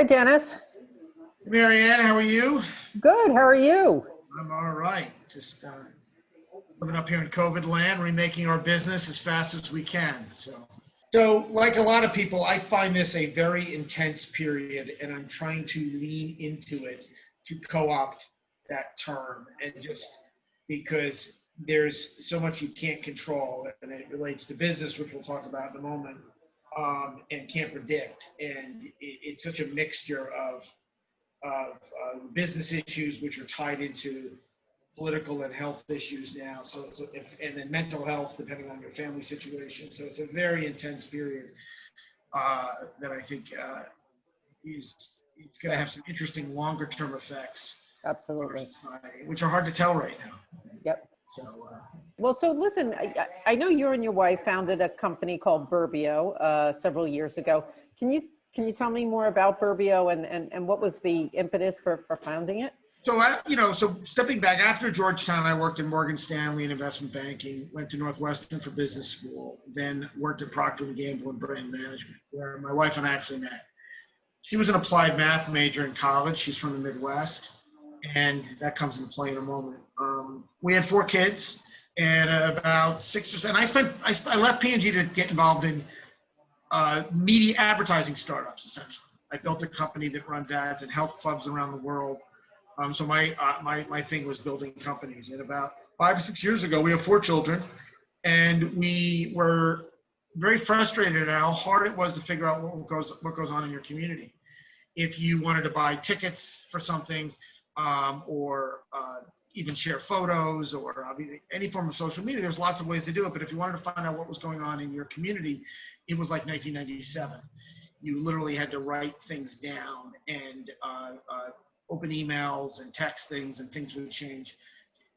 Hi, Dennis. Marianne, how are you? Good. How are you? I'm all right. Just living up here in COVID land, remaking our business as fast as we can. So like a lot of people, I find this a very intense period, and I'm trying to lean into it to co-opt that term, and just because there's so much you can't control, and it relates to business, which we'll talk about in a moment, and can't predict. And it's such a mixture of business issues, which are tied into political and health issues now. And then mental health, depending on your family situation. So it's a very intense period that I think is going to have some interesting longer term effects on our Absolutely. society, which are hard to tell right now. Yep. So, Well, so listen, I know you and your wife founded a company called Burbio several years ago. Can you tell me more about Burbio and what was the impetus for founding it? So stepping back, after Georgetown, I worked in Morgan Stanley in investment banking, went to Northwestern for business school, then worked at Procter & Gamble in brand management, where my wife and I actually met. She was an applied math major in college. She's from the Midwest, and that comes into play in a moment. We had 4 kids, and about 6 or 7. I left P&G to get involved in media advertising startups, essentially. I built a company that runs ads in health clubs around the world. So my thing was building companies. And about 5 or 6 years ago, we have 4 children, and we were very frustrated at how hard it was to figure out what goes on in your community. If you wanted to buy tickets for something, or even share photos, or any form of social media, there's lots of ways to do it. But if you wanted to find out what was going on in your community, it was like 1997. You literally had to write things down and open emails and text things, and things would change.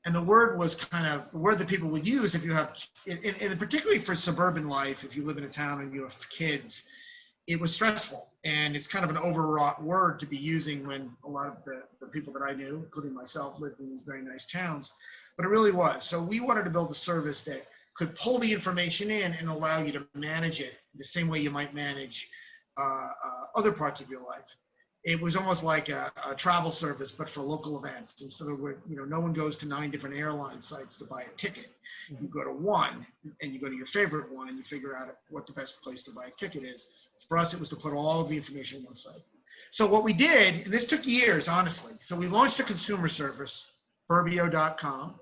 And the word was kind of the word that people would use if you have, and particularly for suburban life, if you live in a town and you have kids, it was stressful. And it's kind of an overwrought word to be using when a lot of the people that I knew, including myself, lived in these very nice towns. But it really was. So we wanted to build a service that could pull the information in and allow you to manage it the same way you might manage other parts of your life. It was almost like a travel service, but for local events. Instead of where, no one goes to 9 different airline sites to buy a ticket. You go to one, and you go to your favorite one, and you figure out what the best place to buy a ticket is. For us, it was to put all of the information on one site. So what we did, and this took years, honestly. So we launched a consumer service, Burbio.com,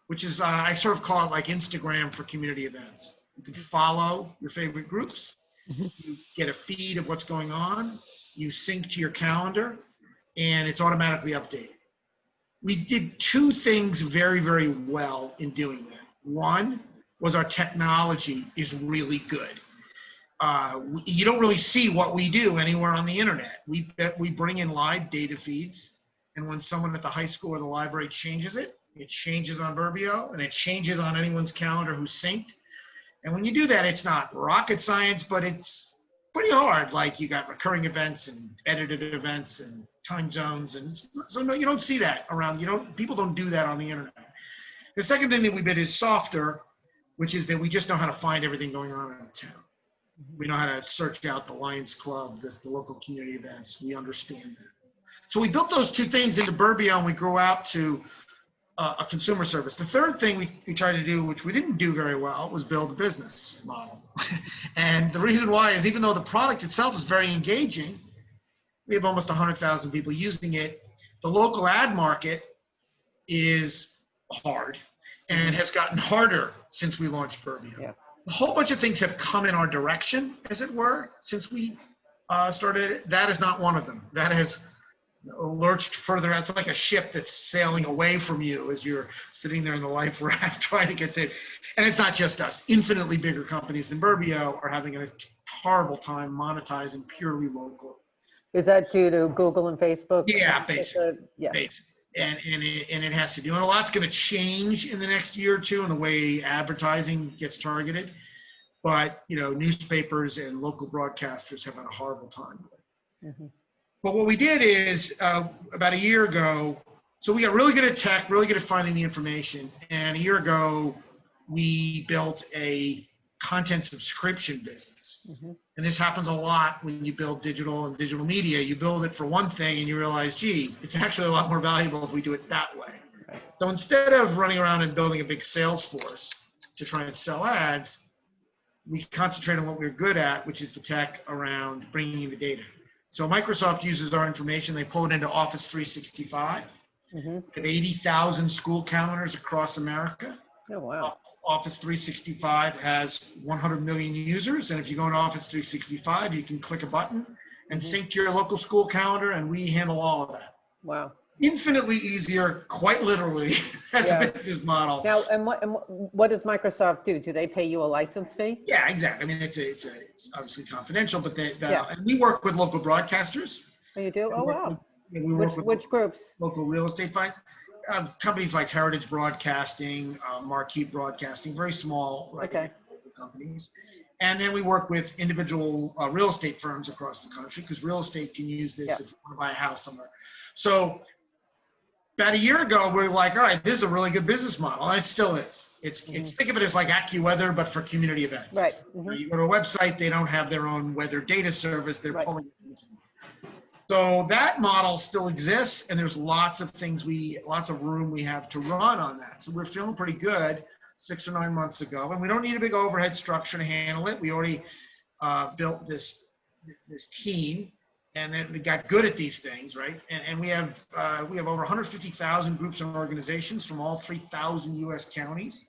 which is, I sort of call it like Instagram for community events. You can follow your favorite groups. You get a feed of what's going on. You sync to your calendar, and it's automatically updated. We did 2 things very, very well in doing that. One was our technology is really good. You don't really see what we do anywhere on the internet. We bring in live data feeds, and when someone at the high school or the library changes it, it changes on Burbio, and it changes on anyone's calendar who's synced. And when you do that, it's not rocket science, but it's pretty hard. Like, you got recurring events and edited events and time zones, and so no, you don't see that around. People don't do that on the internet. The second thing that we did is softer, which is that we just know how to find everything going on in a town. We know how to search out the Lions Club, the local community events. We understand that. So we built those 2 things into Burbio, and we grew out to a consumer service. The third thing we tried to do, which we didn't do very well, was build a business model. And the reason why is, even though the product itself is very engaging, we have almost 100,000 people using it. The local ad market is hard and has gotten harder since we launched Burbio. Yeah. A whole bunch of things have come in our direction, as it were, since we started. That is not one of them. That has lurched further. It's like a ship that's sailing away from you as you're sitting there in the life raft trying to get saved. And it's not just us. Infinitely bigger companies than Burbio are having a horrible time monetizing purely local. Is that due to Google and Facebook? Yeah, basically. Yeah. Basically. And it has to do, and a lot's going to change in the next year or 2 in the way advertising gets targeted. But newspapers and local broadcasters have had a horrible time. Mm-hmm. But what we did is about a year ago, so we got really good at tech, really good at finding the information. And a year ago, we built a content subscription business. Mm-hmm. And this happens a lot when you build digital and digital media. You build it for one thing and you realize, gee, it's actually a lot more valuable if we do it that way. Right. So instead of running around and building a big sales force to try and sell ads, we concentrate on what we're good at, which is the tech around bringing in the data. So Microsoft uses our information. They pull it into Office 365. Mm-hmm. We have 80,000 school calendars across America. Oh, wow. Office 365 has 100 million users. And if you go into Office 365, you can click a button and sync to your local school calendar, and we handle all of that. Wow. Infinitely easier, quite literally, as a business model. Now, and what does Microsoft do? Do they pay you a license fee? Yeah, exactly. I mean, it's obviously confidential, but and we work with local broadcasters. Oh, you do? Oh, wow. We work with Which groups? local real estate funds. Companies like Heritage Broadcasting, Marquee Broadcasting, very small companies. And then we work with individual real estate firms across the country, because real estate can use this if you want to buy a house somewhere. So about a year ago, we were like, all right, this is a really good business model. And it still is. It's think of it as like AccuWeather, but for community events. Right. You go to a website, they don't have their own weather data service. They're pulling it. So that model still exists, and there's lots of room we have to run on that. So we're feeling pretty good 6 or 9 months ago, and we don't need a big overhead structure to handle it. We already built this team, and then we got good at these things, right? And we have over 150,000 groups and organizations from all 3,000 U.S. counties.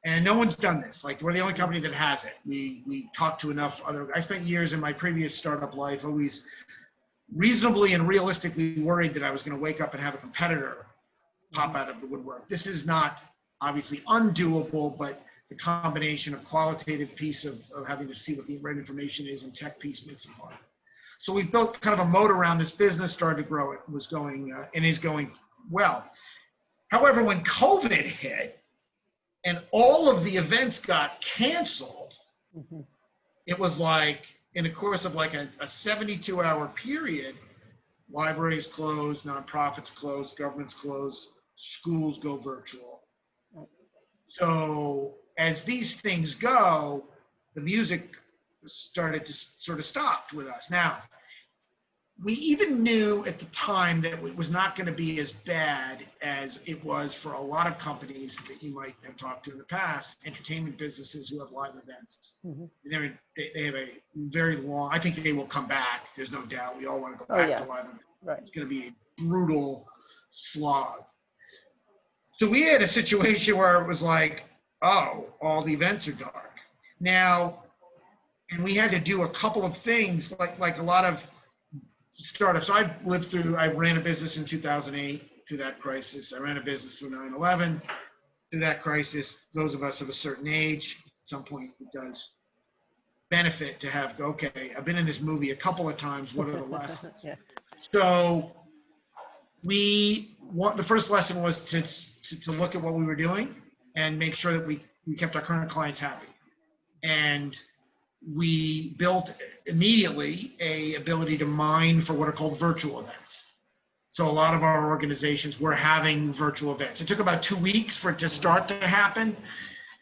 And no one's done this. Like, we're the only company that has it. We talked to enough I spent years in my previous startup life always reasonably and realistically worried that I was going to wake up and have a competitor pop out of the woodwork. This is not obviously undoable, but the combination of qualitative piece of having to see what the right information is and tech piece makes it hard. So we built kind of a moat around this business, started to grow it, was going and is going well. However, when COVID hit and all of the events got canceled, it was like, in the course of like a 72-hour period, libraries close, nonprofits close, governments close, schools go virtual. So as these things go, the music started to sort of stop with us. Now, we even knew at the time that it was not going to be as bad as it was for a lot of companies that you might have talked to in the past, entertainment businesses who have live events. They have a very long, I think they will come back. There's no doubt. We all want to go back to live events. Right. It's going to be a brutal slog. So we had a situation where it was like, oh, all the events are dark. Now, and we had to do a couple of things like a lot of startups. So I ran a business in 2008 through that crisis. I ran a business through 9/11 through that crisis. Those of us of a certain age, at some point it does benefit to have, okay, I've been in this movie a couple of times. What are the lessons? So the first lesson was to look at what we were doing and make sure that we kept our current clients happy. And we built immediately a ability to mine for what are called virtual events. So a lot of our organizations were having virtual events. It took about 2 weeks for it to start to happen,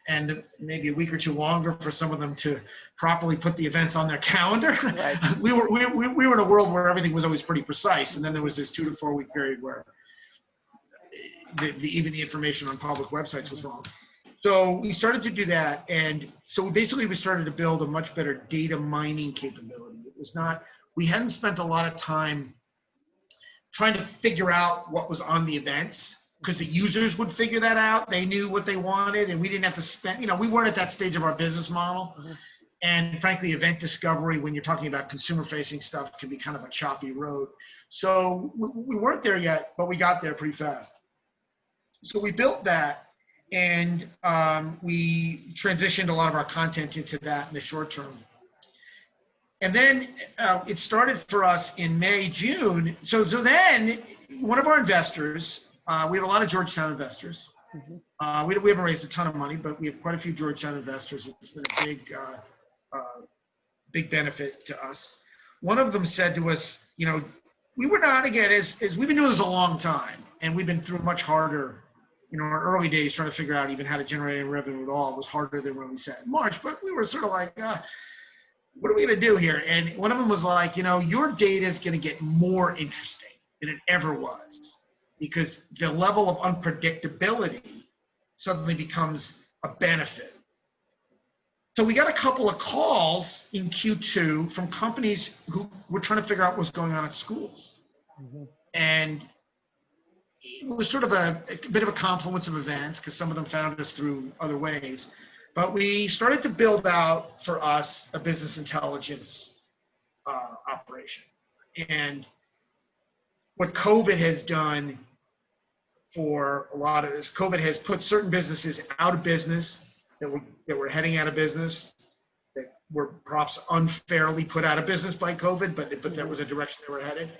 and maybe a week or two longer for some of them to properly put the events on their calendar. Right. we were in a world where everything was always pretty precise, and then there was this 2 to 4 week period where even the information on public websites was wrong. So we started to do that, and so we started to build a much better data mining capability. It was not, we hadn't spent a lot of time trying to figure out what was on the events, because the users would figure that out. They knew what they wanted, and we didn't have to spend, we weren't at that stage of our business model. And frankly, event discovery, when you're talking about consumer-facing stuff, can be kind of a choppy road. So we weren't there yet, but we got there pretty fast. So we built that. And we transitioned a lot of our content into that in the short term. And then it started for us in May, June. So then one of our investors, we have a lot of Georgetown investors. We haven't raised a ton of money, but we have quite a few Georgetown investors. It's been a big benefit to us. One of them said to us, we were not, again, as we've been doing this a long time, and we've been through much harder you know, our early days trying to figure out even how to generate any revenue at all was harder than when we set in March. But we were sort of like, what are we going to do here? And one of them was like, you know, your data is going to get more interesting than it ever was, because the level of unpredictability suddenly becomes a benefit. So we got a couple of calls in Q2 from companies who were trying to figure out what's going on at schools. Mhm. And it was sort of a bit of a confluence of events, because some of them found us through other ways. But we started to build out for us a business intelligence operation. And what COVID has done for a lot of this, COVID has put certain businesses out of business that were heading out of business, that were perhaps unfairly put out of business by COVID, but that was a direction they were headed.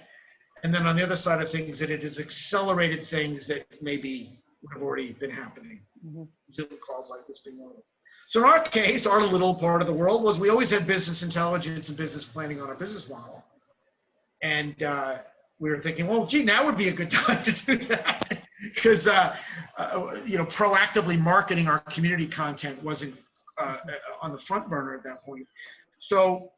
And then on the other side of things, that it has accelerated things that maybe would have already been happening. Mhm. Zoom calls like this being one of them. So in our case, our little part of the world was we always had business intelligence and business planning on our business model. And we were thinking, well, gee, now would be a good time to do that. Because, you know, proactively marketing our community content wasn't on the front burner at that point. So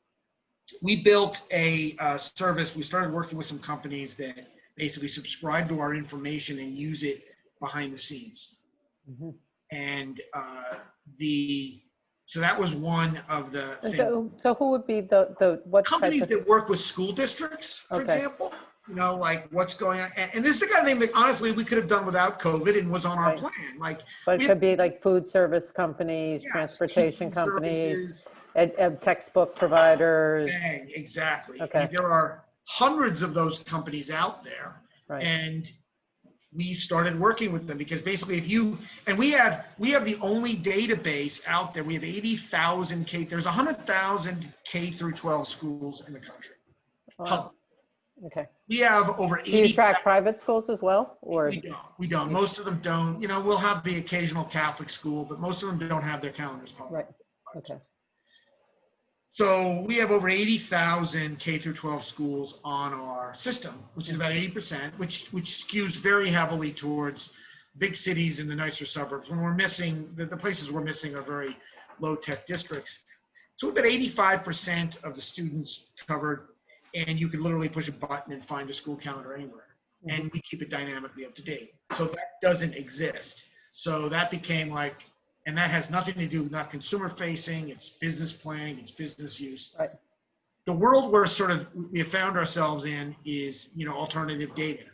we built a service. We started working with some companies that basically subscribe to our information and use it behind the scenes. Mhm. And so that was one of the And things. so who would be what type Companies of? that work with school districts, for Okay. example, you know, like what's going on. And this is the kind of thing that honestly we could have done without COVID and was on our Right. plan. Like, But we it could be like food service companies, Yes, transportation food companies, services. textbook providers. Bang, exactly. Okay. I mean, there are hundreds of those companies out there. Right. And we started working with them because basically we have the only database out there. We have 80,000 there's 100,000 K through 12 schools in the country. Wow. Okay. We have over 80. Do you track private schools as well, or? We don't. Most of them don't. You know, we'll have the occasional Catholic school, but most of them don't have their calendars public. Right. Okay. So we have over 80,000 K through 12 schools on our system, which is about 80%, which skews very heavily towards big cities and the nicer suburbs. When we're missing, the places we're missing are very low-tech districts. So we've got 85% of the students covered, and you can literally push a button and find a school calendar anywhere. Mm-hmm. And we keep it dynamically up to date. So that doesn't exist. So that became like, and that has nothing to do, not consumer facing, it's business planning, it's business use. Right. The world we're sort of, we have found ourselves in is, you know, alternative data,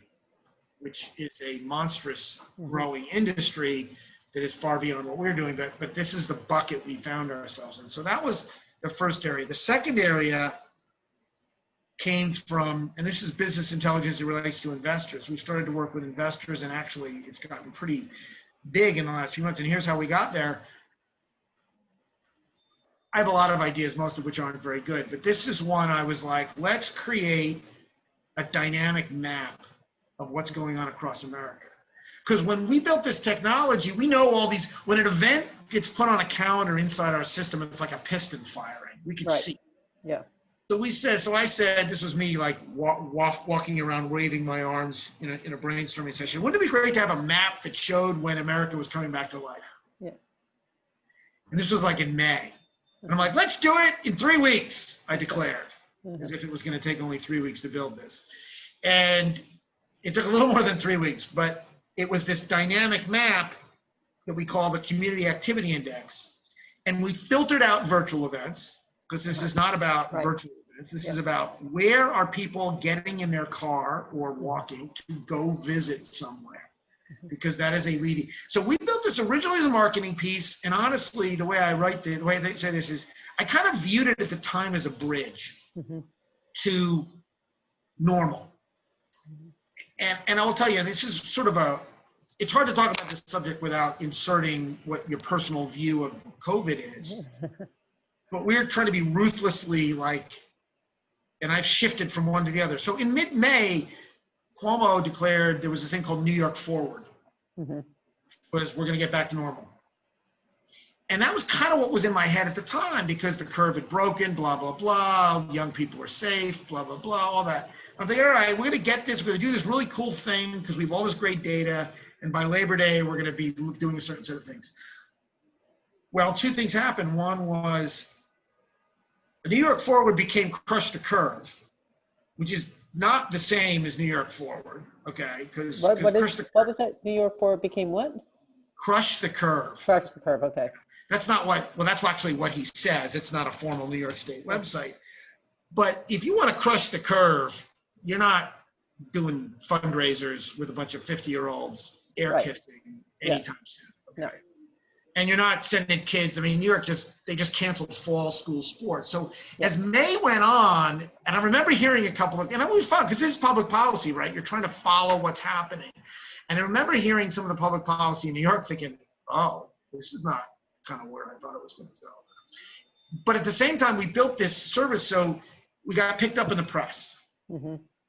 which is a monstrous growing industry that is far beyond what we're doing, but this is the bucket we found ourselves in. So that was the first area. The second area came from, and this is business intelligence that relates to investors. We started to work with investors, and actually it's gotten pretty big in the last few months. And here's how we got there. I have a lot of ideas, most of which aren't very good, but this is one I was like, let's create a dynamic map of what's going on across America. Because when we built this technology, we know all these, when an event gets put on a calendar inside our system, it's like a piston firing. We can see. Yeah. So I said, this was me like walking around waving my arms in a brainstorming session. Wouldn't it be great to have a map that showed when America was coming back to life? Yeah. And this was like in May. And I'm like, let's do it in 3 weeks, I declared, as if it was going to take only 3 weeks to build this. And it took a little more than 3 weeks, but it was this dynamic map that we call the Community Activity Index. And we filtered out virtual events, because this is not about virtual events. This is about where are people getting in their car or walking to go visit somewhere, because that is a leading. So we built this originally as a marketing piece, and honestly, the way I write the way they say this is, I kind of viewed it at the time as a bridge to normal. And I will tell you, this is sort of it's hard to talk about this subject without inserting what your personal view of COVID is. But we're trying to be ruthlessly and I've shifted from one to the other. So in mid-May, Cuomo declared there was this thing called New York Forward, was we're going to get back to normal. And that was kind of what was in my head at the time, because the curve had broken, blah, blah, blah, young people were safe, blah, blah, blah, all that. I'm thinking, all right, we're going to get this, we're going to do this really cool thing because we have all this great data, And by Labor Day, we're going to be doing a certain set of things. Well, two things happened. One was the New York Forward became Crush the Curve, which is not the same as New York Forward, okay? Because What was that? New York Forward became what? Crush the Curve. Crush the Curve, okay. That's not what, well, that's actually what he says. It's not a formal New York State website. But if you want to crush the curve, you're not doing fundraisers with a bunch of 50-year-olds air kissing anytime soon. Okay. No. And you're not sending kids. I mean, New York they just canceled fall school sports. So as May went on, and I remember hearing a couple of, and it was fun because this is public policy, right? You're trying to follow what's happening. And I remember hearing some of the public policy in New York thinking, oh, this is not kind of where I thought it was going to go. But at the same time, we built this service so we got picked up in the press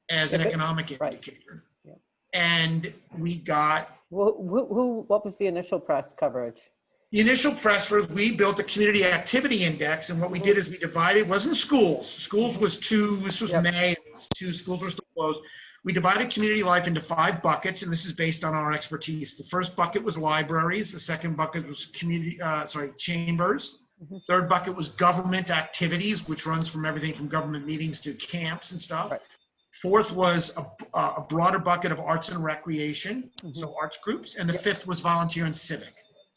as an economic indicator. Yeah. And we got... What was the initial press coverage? The initial press was we built a community activity index, and what we did is we divided, it wasn't schools. Schools was two, this was May, two schools were still closed. We divided community life into 5 buckets, and this is based on our expertise. The first bucket was libraries. The second bucket was chambers. Third bucket was government activities, which runs from everything from government meetings to camps and stuff. Right. Fourth was a broader bucket of arts and recreation, so arts groups. And the fifth was volunteer and civic.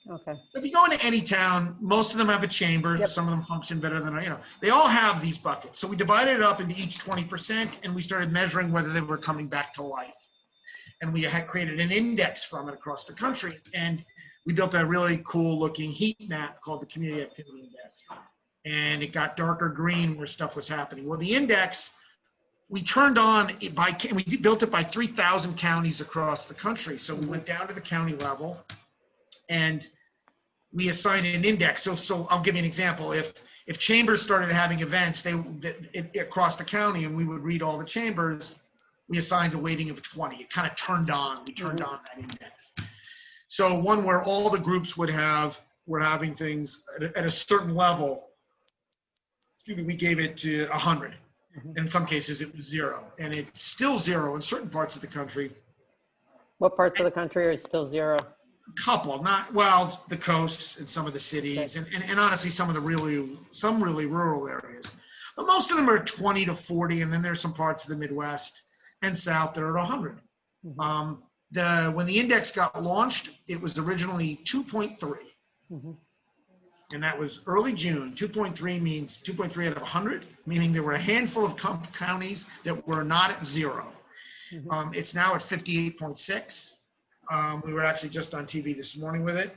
Okay. If you go into any town, most of them have a chamber. Some of them function better than, they all have these buckets. So we divided it up into each 20%, and we started measuring whether they were coming back to life. And we had created an index from it across the country. And we built a really cool looking heat map called the Community Activity Index. And it got darker green where stuff was happening. Well, the index, we turned on, we built it by 3,000 counties across the country. So we went down to the county level and we assigned an index. So I'll give you an example. If chambers started having events across the county and we would read all the chambers, we assigned a weighting of 20. It kind of turned on, we turned on that index. So one where all the groups were having things at a certain level, we gave it to 100. And in some cases it was 0. And it's still 0 in certain parts of the country. What parts of the country are still 0? A couple, the coasts and some of the cities, and honestly some of the really rural areas. But most of them are 20 to 40, and then there's some parts of the Midwest and South that are at 100. When the index got launched, it was originally 2.3. And that was early June. 2.3 means 2.3 out of 100, meaning there were a handful of counties that were not at 0. It's now at 58.6. We were actually just on TV this morning with it.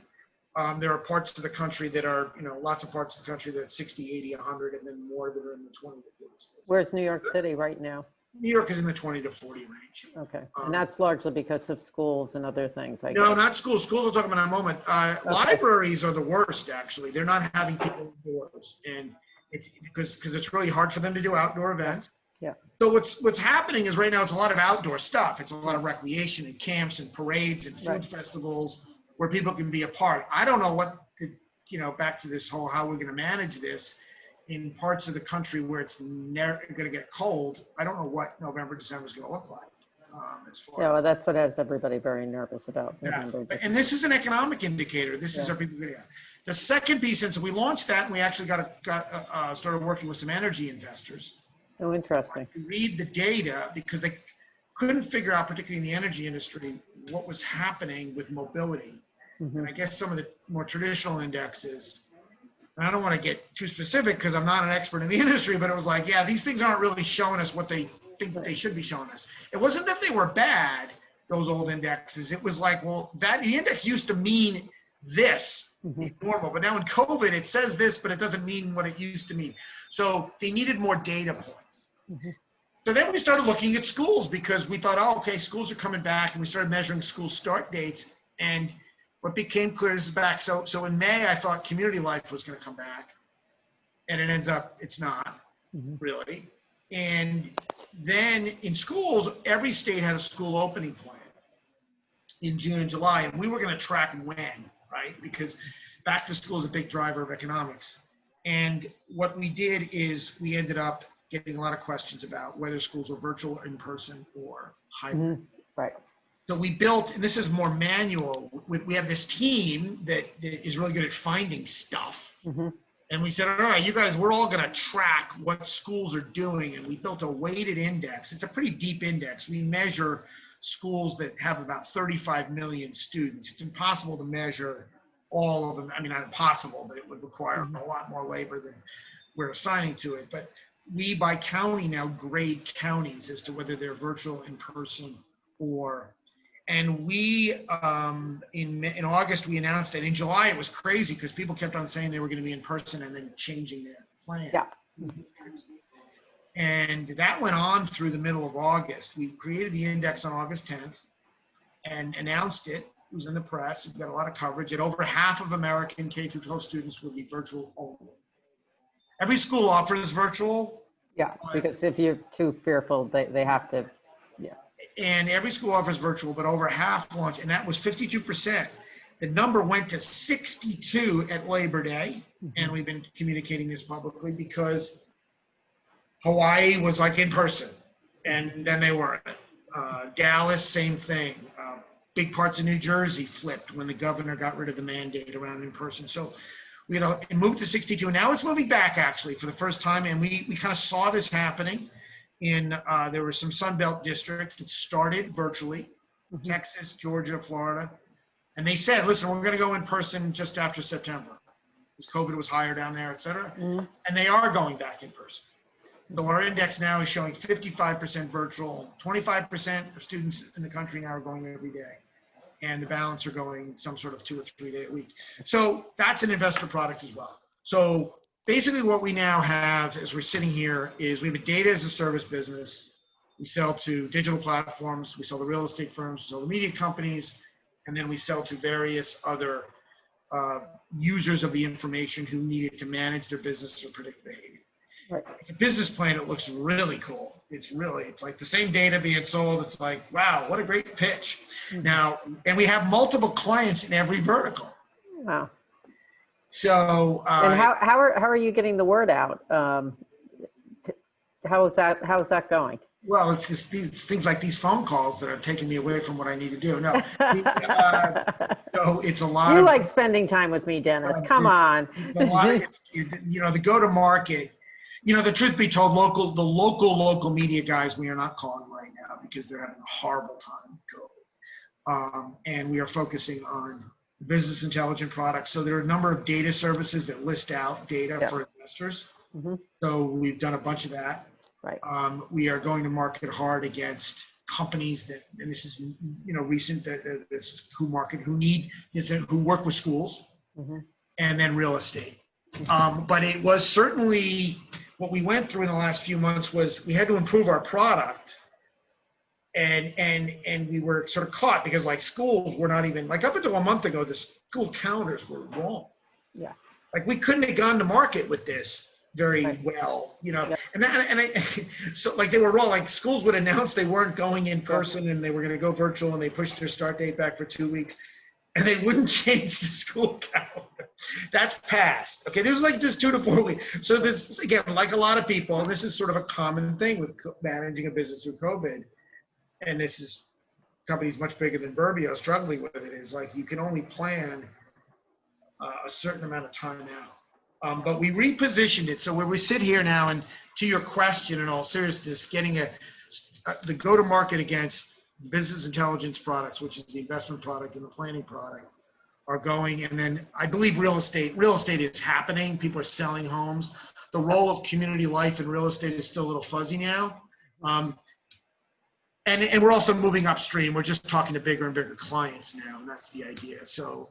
There are parts of the country that are, lots of parts of the country that are at 60, 80, 100, and then more that are in the 20 to 40 space. Where's New York City right now? New York is in the 20 to 40 range. Okay, and that's largely because of schools and other things. No, not schools. Schools we'll talk about in a moment. Libraries are the worst, actually. They're not having people indoors, and it's because it's really hard for them to do outdoor events. Yeah. So what's happening is right now it's a lot of outdoor stuff. It's a lot of recreation and camps and parades and food festivals where people can be a part. I don't know back to this whole how we're going to manage this. In parts of the country where it's going to get cold, I don't know what November, December is going to look like. That's what has everybody very nervous about. And this is an economic indicator. This is our people getting out. The second piece, and so we launched that, and we actually started working with some energy investors. Oh, interesting. To read the data because they couldn't figure out, particularly in the energy industry, what was happening with mobility. And I guess some of the more traditional indexes. And I don't want to get too specific because I'm not an expert in the industry, but it was like, these things aren't really showing us what they think they should be showing us. It wasn't that they were bad, those old indexes. It was like, the index used to mean this, normal, but now in COVID, it says this, but it doesn't mean what it used to mean. So they needed more data points. So then we started looking at schools because we thought, schools are coming back, and we started measuring school start dates. And what became clear is back. So in May, I thought community life was going to come back, and it ends up it's not really. And then in schools, every state had a school opening plan in June and July, and we were going to track when, right? Because back to school is a big driver of economics. And what we did is we ended up getting a lot of questions about whether schools were virtual or in person or hybrid. Right. So we built, and this is more manual, we have this team that is really good at finding stuff. And we said, all right, you guys, we're all going to track what schools are doing. And we built a weighted index. It's a pretty deep index. We measure schools that have about 35 million students. It's impossible to measure all of them. I mean, not impossible, but it would require a lot more labor than we're assigning to it. But we, by county now, grade counties as to whether they're virtual, in person, or. And we, in August, we announced it. In July, it was crazy because people kept on saying they were going to be in person and then changing their plans. Yeah. And that went on through the middle of August. We created the index on August 10th and announced it. It was in the press. It got a lot of coverage. And over half of American K-12 students will be virtual only. Every school offers virtual. Yeah, because if you're too fearful, they have to, yeah. And every school offers virtual, but over half launched, and that was 52%. The number went to 62 at Labor Day, and we've been communicating this publicly because Hawaii was like in person, and then they weren't. Dallas, same thing. Big parts of New Jersey flipped when the governor got rid of the mandate around in person. So, it moved to 62, and now it's moving back actually for the first time, and we kind of saw this happening. There were some Sunbelt districts that started virtually, Texas, Georgia, Florida. And they said, listen, we're going to go in person just after September because COVID was higher down there, et cetera. And they are going back in person. So our index now is showing 55% virtual, 25% of students in the country now are going every day. And the balance are going some sort of 2 or 3 day a week. So that's an investor product as well. So basically what we now have as we're sitting here is we have a data as a service business. We sell to digital platforms, we sell to real estate firms, we sell to media companies, and then we sell to various other users of the information who need it to manage their business or predict behavior. Right. It's a business plan. It looks really cool. It's like the same data being sold. It's like, wow, what a great pitch. Now, and we have multiple clients in every vertical. Wow. So, and how are you getting the word out? How's that going? Well, it's just these things like these phone calls that are taking me away from what I need to do. No, so it's a lot. You like spending time with me, Dennis. Come on. It's a lot of, the go-to-market. The truth be told, the local media guys, we are not calling right now because they're having a horrible time with COVID. And we are focusing on business intelligent products. So there are a number of data services that list out data for investors. So we've done a bunch of that. Right. We are going to market hard against companies that, and this is recent, that this who work with schools, and then real estate. But it was certainly what we went through in the last few months was we had to improve our product. And we were sort of caught because like schools were not even like up until a month ago, the school calendars were wrong. Yeah. Like we couldn't have gone to market with this very well, Yeah. So like they were wrong. Like schools would announce they weren't going in person and they were going to go virtual and they pushed their start date back for 2 weeks and they wouldn't change the school calendar. That's passed. Okay. There was like just 2 to 4 weeks. So this, again, like a lot of people, and this is sort of a common thing with managing a business through COVID. And this is companies much bigger than Burbio struggling with it, is like you can only plan a certain amount of time out. But we repositioned it. So where we sit here now, and to your question in all seriousness, getting the go-to-market against business intelligence products, which is the investment product and the planning product, are going. And then I believe real estate is happening. People are selling homes. The role of community life in real estate is still a little fuzzy now. And we're also moving upstream. We're just talking to bigger and bigger clients now, and that's the idea. So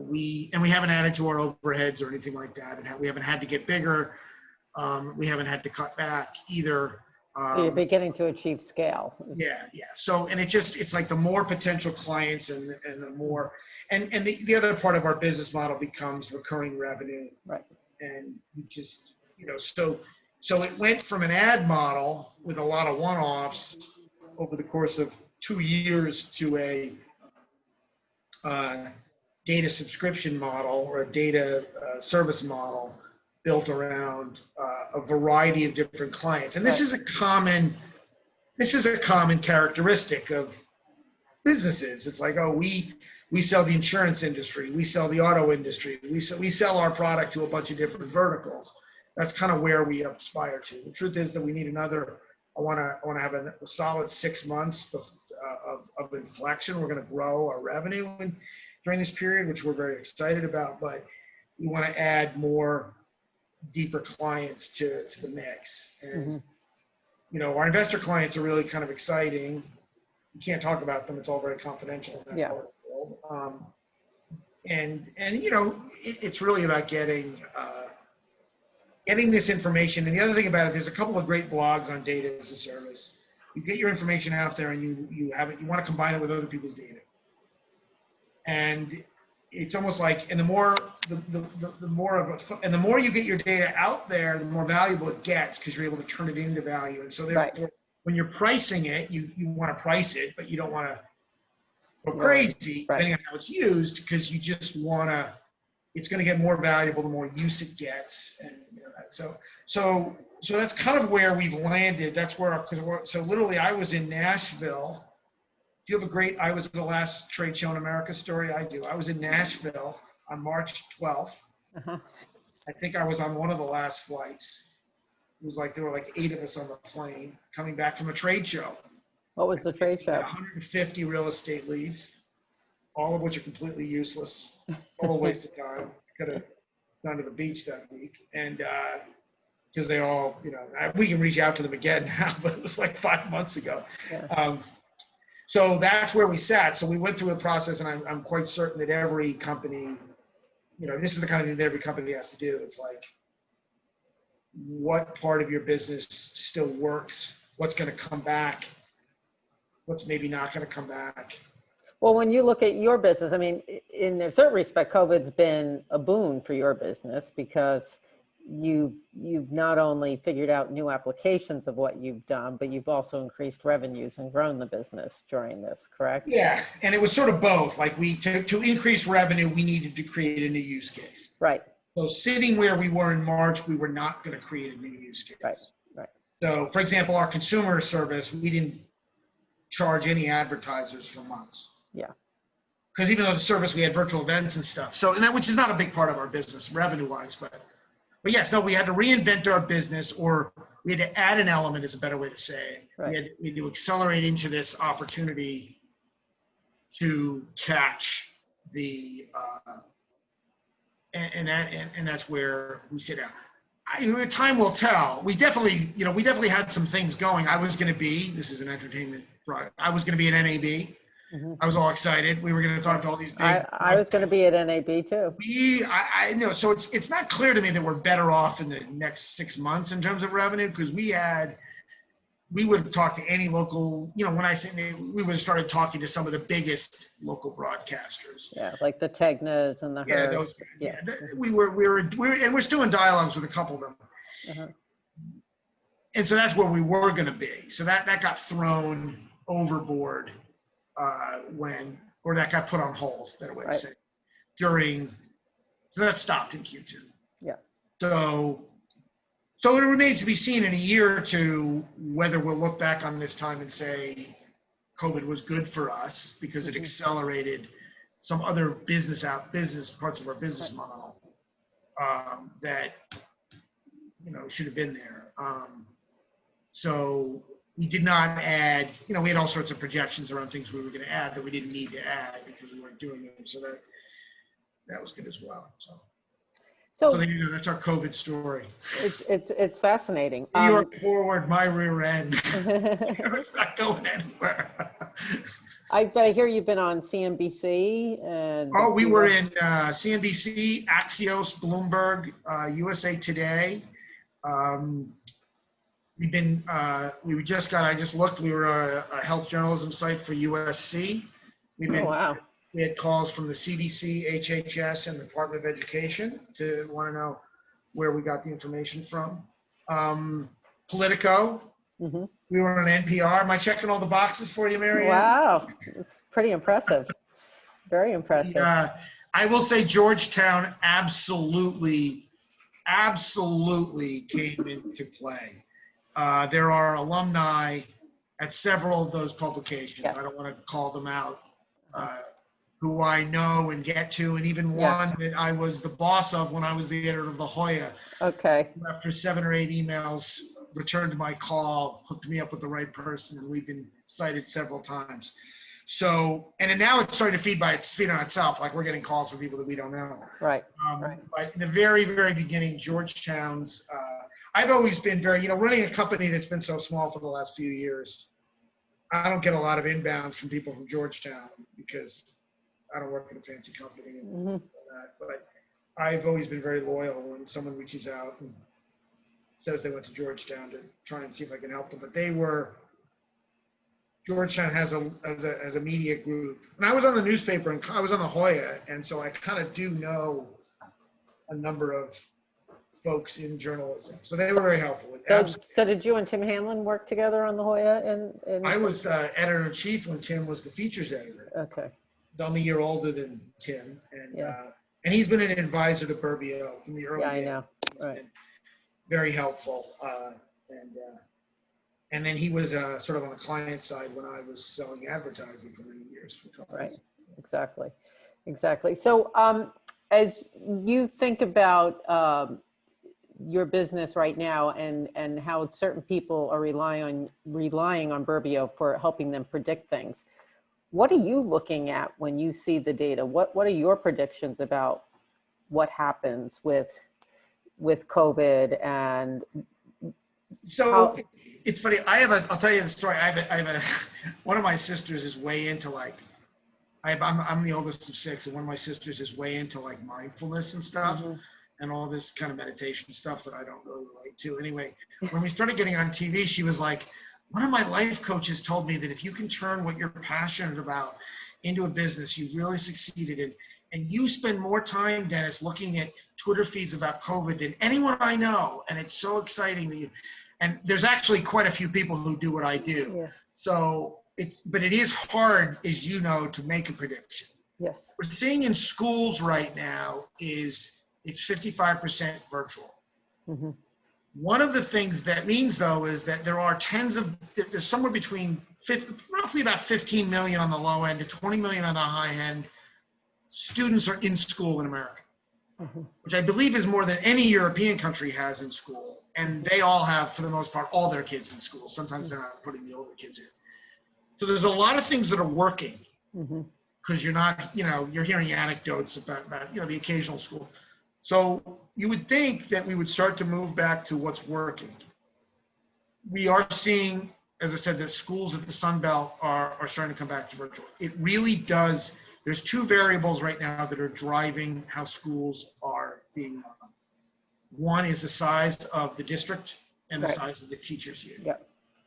we haven't added to our overheads or anything like that, and we haven't had to get bigger. We haven't had to cut back either. So you're beginning to achieve scale. Yeah. So, and it's like the more potential clients and the more, and the other part of our business model becomes recurring revenue. Right. And we just, so it went from an ad model with a lot of one-offs over the course of 2 years to a data subscription model or a data service model built around a variety of different clients. And this is a common characteristic of businesses. It's like, oh, we sell the insurance industry, we sell the auto industry, we sell our product to a bunch of different verticals. That's kind of where we aspire to. The truth is that we need another. I want to have a solid 6 months of inflection. We're going to grow our revenue during this period, which we're very excited about. But we want to add more deeper clients to the mix. And our investor clients are really kind of exciting. You can't talk about them; it's all very confidential in that part of the world. And it's really about getting this information. And the other thing about it, there's a couple of great blogs on data as a service. You get your information out there, and you want to combine it with other people's data. And it's almost like, and the more you get your data out there, the more valuable it gets, because you're able to turn it into value. And so therefore, when you're pricing it, you want to price it, but you don't want to go crazy depending on how it's used, because you just want to. It's going to get more valuable the more use it gets, and so that's kind of where we've landed. That's where so literally I was in Nashville. Do you have a great I was at the last trade show in America story? I do. I was in Nashville on March 12th. I think I was on one of the last flights. It was like there were like 8 of us on the plane coming back from a trade show. What was the trade show? 150 real estate leads, all of which are completely useless, all a waste of time. Could have gone to the beach that week, and because they all, we can reach out to them again now, but it was like 5 months ago. So that's where we sat. So we went through a process, and I'm quite certain that every company, this is the kind of thing that every company has to do. It's like, what part of your business still works? What's going to come back? What's maybe not going to come back? Well, when you look at your business, I mean, in a certain respect, COVID's been a boon for your business, because you've not only figured out new applications of what you've done, but you've also increased revenues and grown the business during this, correct? Yeah, and it was sort of both. Like to increase revenue, we needed to create a new use case. Right. So sitting where we were in March, we were not going to create a new use case. Right. So, for example, our consumer service, we didn't charge any advertisers for months. Yeah. Because even though the service, we had virtual events and stuff. So, which is not a big part of our business revenue-wise, but yes, no, we had to reinvent our business, or we had to add an element, is a better way to say it. Right. We had to accelerate into this opportunity to catch the, and that's where we sit down. Time will tell. We definitely had some things going. This is an entertainment product. I was going to be at NAB. I was all excited. We were going to talk to all these big. I was going to be at NAB too. I know. So it's not clear to me that we're better off in the next 6 months in terms of revenue, because we would have talked to any local. When I say we would have started talking to some of the biggest local broadcasters. Yeah, like the Tegnas and the Hearst. We were, and we're still in dialogues with a couple of them. And so that's where we were going to be. So that got thrown overboard. That got put on hold, better way to say it, so that stopped in Q2. Yeah. So it remains to be seen in a year or two whether we'll look back on this time and say COVID was good for us, because it accelerated some other business parts of our business model that should have been there. So we did not add, we had all sorts of projections around things we were going to add that we didn't need to add because we weren't doing them. So that was good as well. So there you go. That's our COVID story. It's fascinating. New York forward, my rear end. It's not going anywhere. I hear you've been on CNBC and. Oh, we were in CNBC, Axios, Bloomberg, USA Today. I just looked, we were a health journalism site for USC. We had calls from the CDC, HHS, and the Department of Education to want to know where we got the information from. Politico. We were on NPR. Am I checking all the boxes for you, Mary Ann? Wow, it's pretty impressive. Very impressive. I will say Georgetown absolutely came into play. There are alumni at several of those publications. Yes. I don't want to call them out, who I know and get to, and even Yeah. one that I was the boss of when I was the editor of La Jolla. Okay. After 7 or 8 emails, returned my call, hooked me up with the right person, and we've been cited several times. So, and then now it's starting to feed on itself. Like we're getting calls from people that we don't know. Right. But in the very, very beginning, Georgetown's, I've always been very, running a company that's been so small for the last few years, I don't get a lot of inbounds from people from Georgetown because I don't work in a fancy company and all that. But I've always been very loyal when someone reaches out and says they went to Georgetown to try and see if I can help them. But Georgetown has a media group. And I was on the newspaper and I was on La Jolla, and so I kind of do know a number of folks in journalism. So they were very helpful. So did you and Tim Hanlon work together on La Jolla? I was editor-in-chief when Tim was the features editor. Okay. I'm a year older than Tim, and he's been an advisor to Burbio from the early days. I know. He's been very helpful, and then he was sort of on the client side when I was selling advertising for many years for companies. Right. Exactly. So as you think about your business right now and how certain people are relying on Burbio for helping them predict things, what are you looking at when you see the data? What are your predictions about what happens with COVID? And so it's funny. I'll tell you the story. I have a one of my sisters is way into I'm the oldest of 6, and one of my sisters is way into mindfulness and stuff. And all this kind of meditation stuff that I don't really relate to. Anyway, when we started getting on TV, she was like, one of my life coaches told me that if you can turn what you're passionate about into a business, you've really succeeded in. And you spend more time, Dennis, looking at Twitter feeds about COVID than anyone I know. And it's so exciting that and there's actually quite a few people who do what I do. Yeah. So but it is hard, as you know, to make a prediction. Yes. What we're seeing in schools right now is it's 55% virtual. One of the things that means, though, is that there's somewhere between roughly about 15 million on the low end to 20 million on the high end students are in school in America, which I believe is more than any European country has in school. And they all have, for the most part, all their kids in school. Sometimes they're not putting the older kids in. So there's a lot of things that are working because you're not, you're hearing anecdotes about the occasional school. So you would think that we would start to move back to what's working. We are seeing, as I said, that schools at the Sun Belt are starting to come back to virtual. It really does. There's 2 variables right now that are driving how schools are being run. One is the size of the district and the size of the teachers union.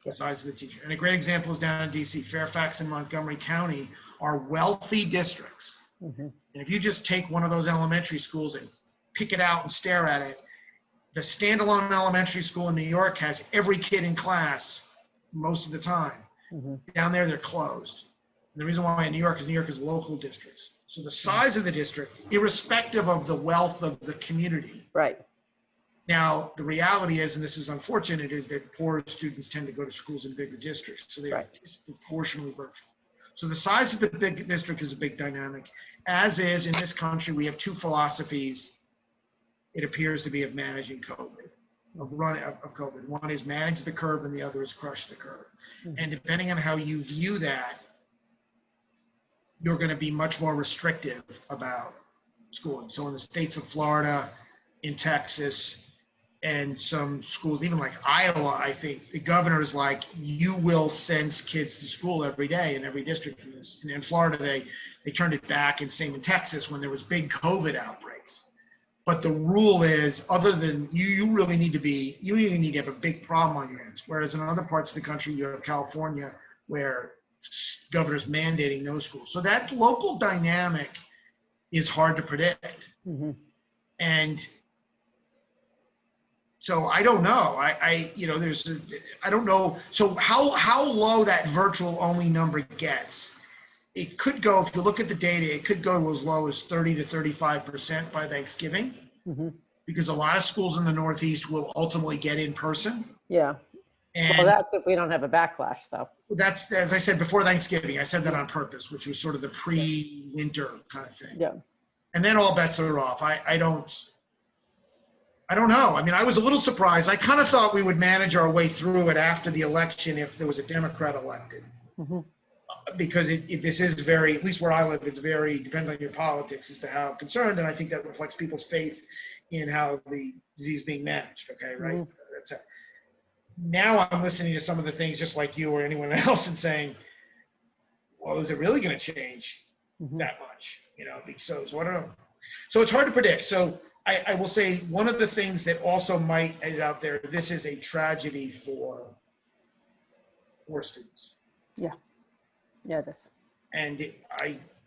The size of the teacher. And a great example is down in DC. Fairfax and Montgomery County are wealthy districts. And if you just take one of those elementary schools and pick it out and stare at it, the standalone elementary school in New York has every kid in class most of the time. Down there, they're closed. And the reason why in New York is local districts. So the size of the district, irrespective of the wealth of the community. Right. Now, the reality is, and this is unfortunate, is that poorer students tend to go to schools in bigger districts. So they are disproportionately virtual. So the size of the big district is a big dynamic. As is, in this country, we have 2 philosophies, it appears to be, of managing COVID, of COVID. One is manage the curve and the other is crush the curve. And depending on how you view that, you're going to be much more restrictive about schooling. So in the states of Florida, in Texas, and some schools, even like Iowa, I think the governor is like, you will send kids to school every day in every district. And in Florida, they turned it back, and same in Texas when there was big COVID outbreaks. But the rule is, other than you really need to have a big problem on your hands. Whereas in other parts of the country, you have California, where governor's mandating no schools. So that local dynamic is hard to predict. And so I don't know. I don't know. So how low that virtual only number gets, it could go, if you look at the data, it could go to as low as 30 to 35% by Thanksgiving, because a lot of schools in the Northeast will ultimately get in person. Yeah. Well, And that's if we don't have a backlash, though. that's, as I said, before Thanksgiving. I said that on purpose, which was sort of the pre-winter kind of thing. Yeah. And then all bets are off. I don't know. I mean, I was a little surprised. I kind of thought we would manage our way through it after the election if there was a Democrat elected. Mm-hmm. Because this is very, at least where I live, it's very, depends on your politics as to how concerned, and I think that reflects people's faith in how the disease is being managed, okay, right? Mm-hmm. That's it. Now I'm listening to some of the things just like you or anyone else and saying, well, is it really going to change that much? You know, so I don't know. So it's hard to predict. So I will say one of the things that also might is out there, this is a tragedy for students. Yeah. Yeah, it is. And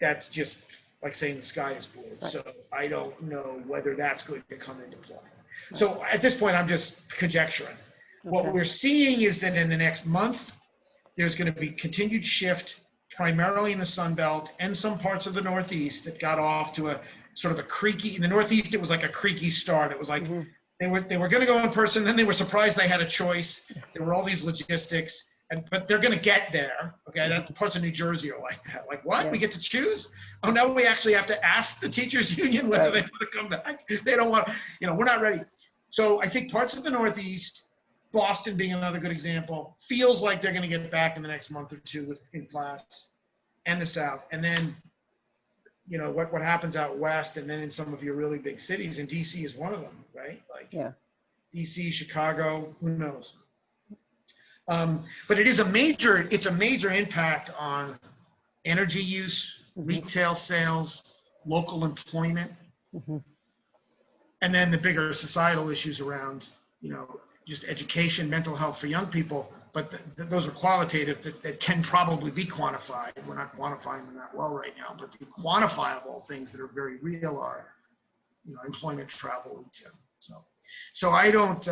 that's just like saying the sky is blue. Right. So I don't know whether that's going to come into play. Right. So at this point, I'm just conjecturing. Okay. What we're seeing is that in the next month, there's going to be continued shift, primarily in the Sun Belt and some parts of the Northeast that got off to a sort of a creaky. In the Northeast, it was like a creaky start. It was like they were going to go in person, then they were surprised they had a choice. There were all these logistics. But they're going to get there. Okay, that's parts of New Jersey are like that. Like, what? Yeah. We get to choose? Oh, now we actually have to ask the teachers union whether they want to come back. They don't want to. You know, we're not ready. So I think parts of the Northeast, Boston being another good example, feels like they're going to get back in the next month or two in class, and the South, and then, you know, what happens out west, and then in some of your really big cities, and DC is one of them, right? Like, DC, Chicago, who knows? But it's a major impact on energy use, retail sales, local employment, and then the bigger societal issues around, you know, just education, mental health for young people. But those are qualitative that can probably be quantified. We're not quantifying them that well right now, but the quantifiable things that are very real are, you know, employment, travel, retail. So I don't.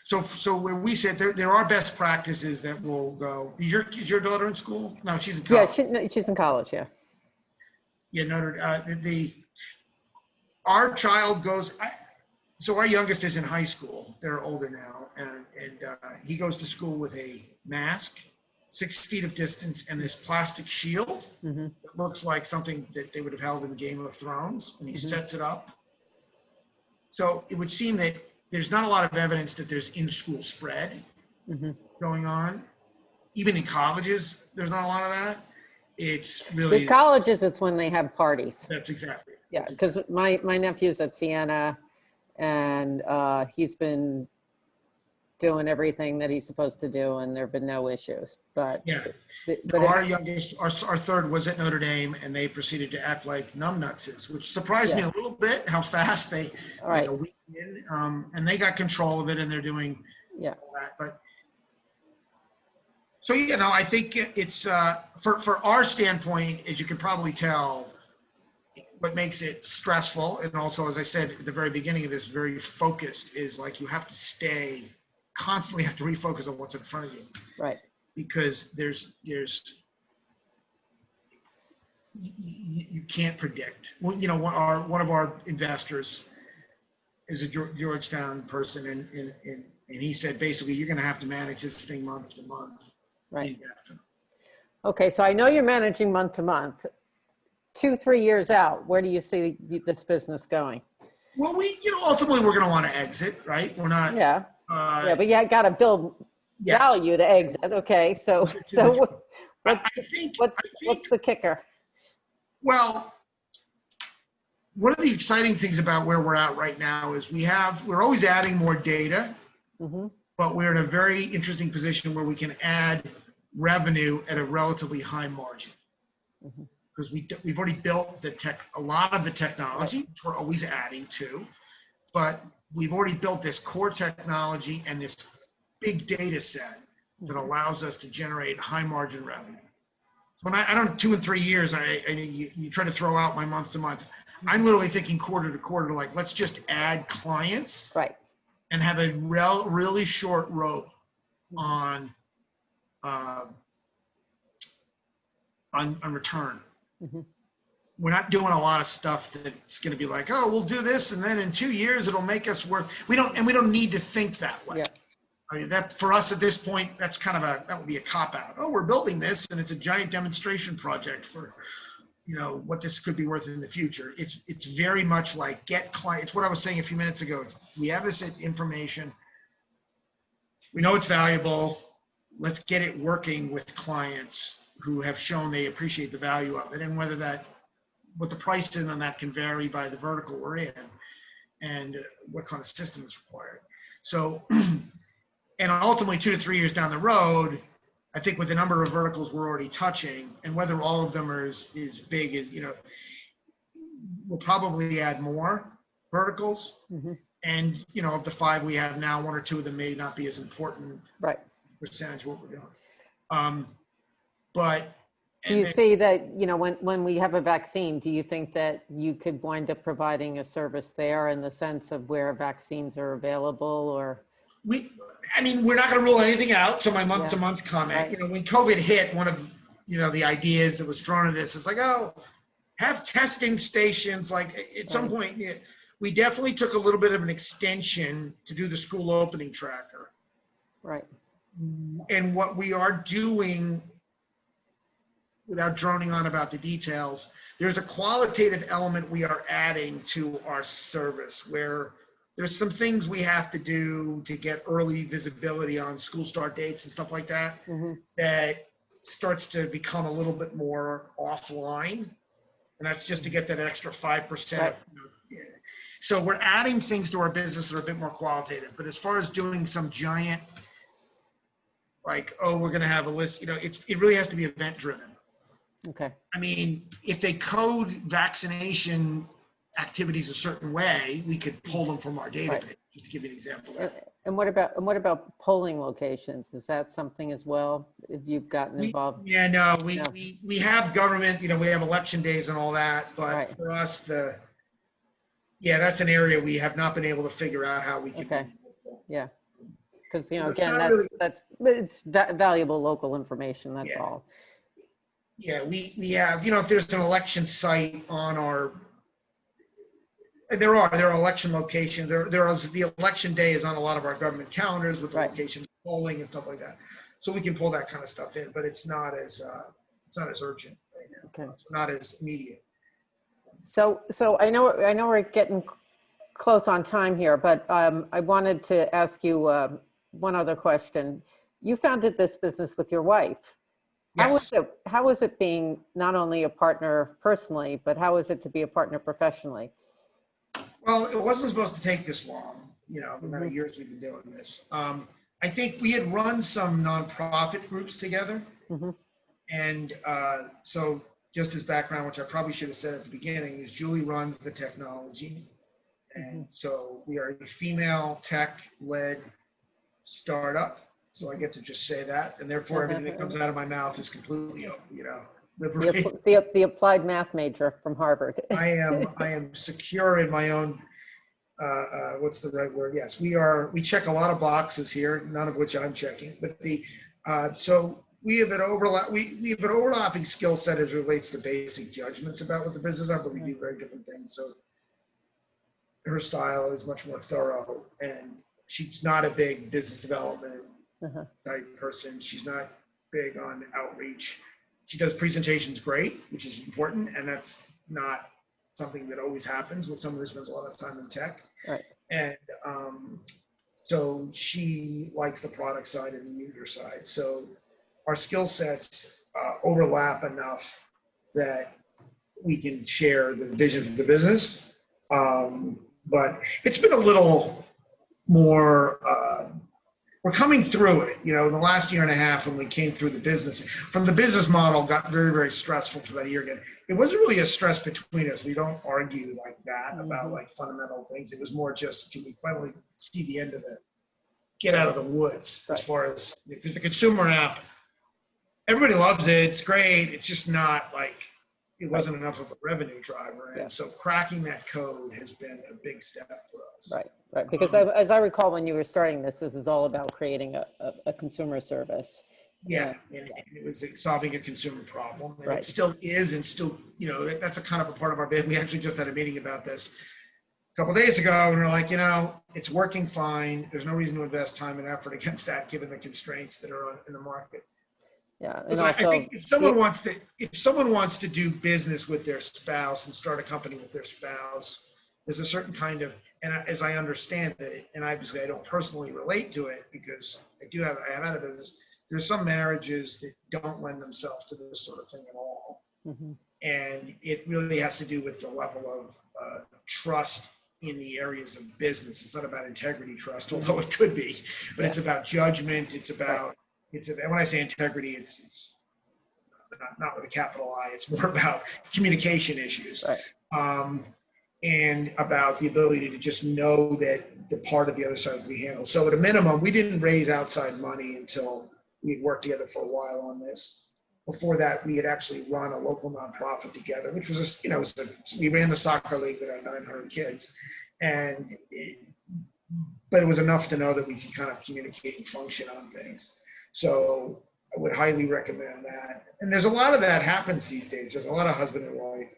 So where we said there are best practices that will go. Is your daughter in school? No, she's in college. Yeah, she's in college. Yeah. Yeah, our child goes. So our youngest is in high school. They're older now, and he goes to school with a mask, 6 feet of distance, and this plastic shield that looks like something that they would have held in Game of Thrones, and he sets it up. So it would seem that there's not a lot of evidence that there's in-school spread going on. Even in colleges, there's not a lot of that. It's really... The colleges, it's when they have parties. That's exactly it. Yeah, because my nephew's at Siena, and he's been doing everything that he's supposed to do, and there have been no issues. But yeah, our youngest, our third was at Notre Dame, and they proceeded to act like numbnutses, which surprised me a little bit how fast they like a week in, and they got control of it, and they're doing all that. But so you know, I think it's for our standpoint, as you can probably tell, what makes it stressful, and also, as I said at the very beginning of this, very focused, is like you have to constantly have to refocus on what's in front of you. Right. Because you can't predict. Well, you know, one of our investors is a Georgetown person, and he said basically you're going to have to manage this thing month to month. Right. Okay, so I know you're managing month to month. 2-3 years out, where do you see this business going? Well, ultimately we're going to want to exit, right? We're not. Yeah. But you got to build value to exit. Okay, so what's the kicker? Well, one of the exciting things about where we're at right now is we're always adding more data, but we're in a very interesting position where we can add revenue at a relatively high margin. Because we've already built a lot of the technology, which we're always adding to, but we've already built this core technology and this big data set that allows us to generate high margin revenue. So when I don't 2 and 3 years, you try to throw out my month to month. I'm literally thinking quarter to quarter, like let's just add clients, right, and have a really short rope on return. We're not doing a lot of stuff that's going to be like, oh, we'll do this, and then in 2 years it'll make us worth. We don't need to think that way. Yeah. I mean, that for us at this point, that's kind of that would be a cop out. Oh, we're building this and it's a giant demonstration project for, what this could be worth in the future. It's very much like get clients. It's what I was saying a few minutes ago. We have this information. We know it's valuable. Let's get it working with clients who have shown they appreciate the value of it. And what the price is on that can vary by the vertical we're in and what kind of system is required. So, and ultimately 2 to 3 years down the road, I think with the number of verticals we're already touching and whether all of them are as big as, we'll probably add more verticals. Mm-hmm. And, of the 5 we have now, 1 or 2 of them may not be as important Right. percentage of what we're doing. But do you see that, when we have a vaccine, do you think that you could wind up providing a service there in the sense of where vaccines are available or? We're not going to rule anything out. So my month-to-month comment, Right. When COVID hit, one of, the ideas that was thrown at us is like, oh, have testing stations. Like at some point, we definitely took a little bit of an extension to do the school opening tracker. Right. And what we are doing, without droning on about the details, there's a qualitative element we are adding to our service where there's some things we have to do to get early visibility on school start dates and stuff like that, Mm-hmm. that starts to become a little bit more offline. And that's just to get that extra 5%. Right. So we're adding things to our business that are a bit more qualitative. But as far as doing some giant, like, oh, we're going to have a list, it really has to be event driven. Okay. If they code vaccination activities a certain way, we could pull them from our database. Right. Just to give you an example of that. And what about polling locations? Is that something as well? If you've gotten involved? We have government, we have election days and all that, but Right. for us, that's an area we have not been able to figure out how we can. Okay. Yeah. Because, It's again, not really- it's valuable local information. That's all. Yeah, we have, if there's an election site on our, there are election locations. The election day is on a lot of our government calendars with the Right. location polling and stuff like that. So we can pull that kind of stuff in, but it's not as urgent right now. Okay. It's not as immediate. So I know we're getting close on time here, but I wanted to ask you one other question. You founded this business with your wife. Yes. How is it being not only a partner personally, but how is it to be a partner professionally? Well, it wasn't supposed to take this long, the amount of years we've been doing this. I think we had run some nonprofit groups together. Mm-hmm. And so just as background, which I probably should have said at the beginning, is Julie runs the technology. And so we are a female tech-led startup. So I get to just say that. And therefore, everything that comes out of my mouth is completely, liberated. The applied math major from Harvard. I am secure in my own, what's the right word? Yes, we check a lot of boxes here, none of which I'm checking. But so we have an overlapping skill set as it relates to basic judgments about what the business are, but we do very different things. So her style is much more thorough, and she's not a big business development type person. She's not big on outreach. She does presentations great, which is important, and that's not something that always happens with someone who spends a lot of time in tech. Right. And so she likes the product side and the user side. So our skill sets overlap enough that we can share the vision for the business. But it's been a little more, we're coming through it, in the last year and a half when we came through the business. From the business model got very, very stressful for about a year again. It wasn't really a stress between us. We don't argue like that about like fundamental things. It was more just, can we finally see the end of get out of the woods as far as if the consumer app, everybody loves it. It's great. It's just not like, it wasn't enough of a revenue driver. And so cracking that code has been a big step for us. Right. Because as I recall, when you were starting this is all about creating a consumer service. And it was solving a consumer problem. And it still is, and still, that's a kind of a part of our business. We actually just had a meeting about this. couple days ago, and we're like, it's working fine. There's no reason to invest time and effort against that, given the constraints that are in the market. Yeah. And Listen, I also, think if someone wants to do business with their spouse and start a company with their spouse, there's a certain kind of, and as I understand it, and obviously I don't personally relate to it because I have had a business. There's some marriages that don't lend themselves to this sort of thing at all. mm-hmm. And it really has to do with the level of trust in the areas of business. It's not about integrity trust, although it could be, but It's about judgment. It's about, and when I say integrity, it's not with a capital I, it's more about communication issues. Right. And about the ability to just know that the part of the other side is to be handled. So at a minimum, we didn't raise outside money until we'd worked together for a while on this. Before that, we had actually run a local nonprofit together, which was, we ran the soccer league that had 900 kids. But it was enough to know that we could kind of communicate and function on things. So I would highly recommend that. And there's a lot of that happens these days. There's a lot of husband and wife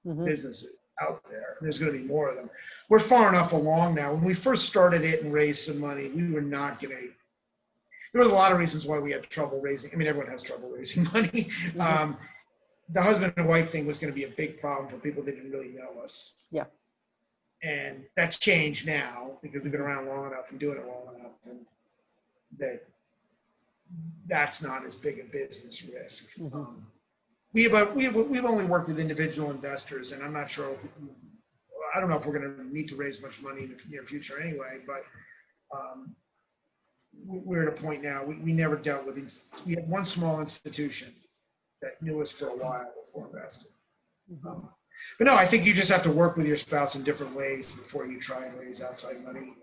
businesses out there. There's going to be more of them. We're far enough along now. When we first started it and raised some money, we were not going to. There was a lot of reasons why we had trouble raising. I mean, everyone has trouble raising money. The husband and wife thing was going to be a big problem for people that didn't really know us. Yeah. And that's changed now because we've been around long enough and doing it long enough, and that's not as big a business risk. We've only worked with individual investors, and I'm not sure. I don't know if we're going to need to raise much money in the near future anyway. But we're at a point now. We never dealt with these. We had one small institution that knew us for a while before investing. But no, I think you just have to work with your spouse in different ways before you try and raise outside money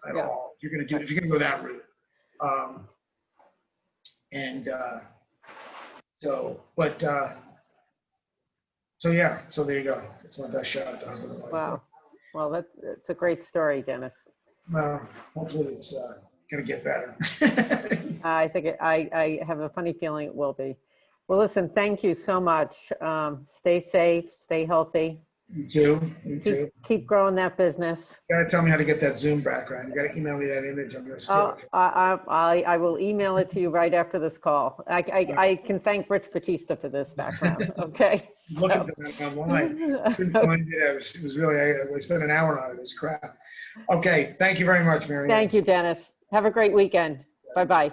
at all. If you're going to go that route. So there you go. That's my best shot at the husband and wife. Wow. Well, that's a great story, Dennis. Well, hopefully it's going to get better. I think I have a funny feeling it will be. Well, listen, thank you so much. Stay safe, stay healthy. You too. Keep growing that business. You gotta tell me how to get that Zoom background. You gotta email me that image. I'm gonna steal it. I will email it to you right after this call. I can thank Rich Batista for this background. Okay. Looking for that online. Couldn't find it. It was really, I spent an hour on it. It was crap. Okay. Thank you very much, Mary. Thank you, Dennis. Have a great weekend. Bye-bye.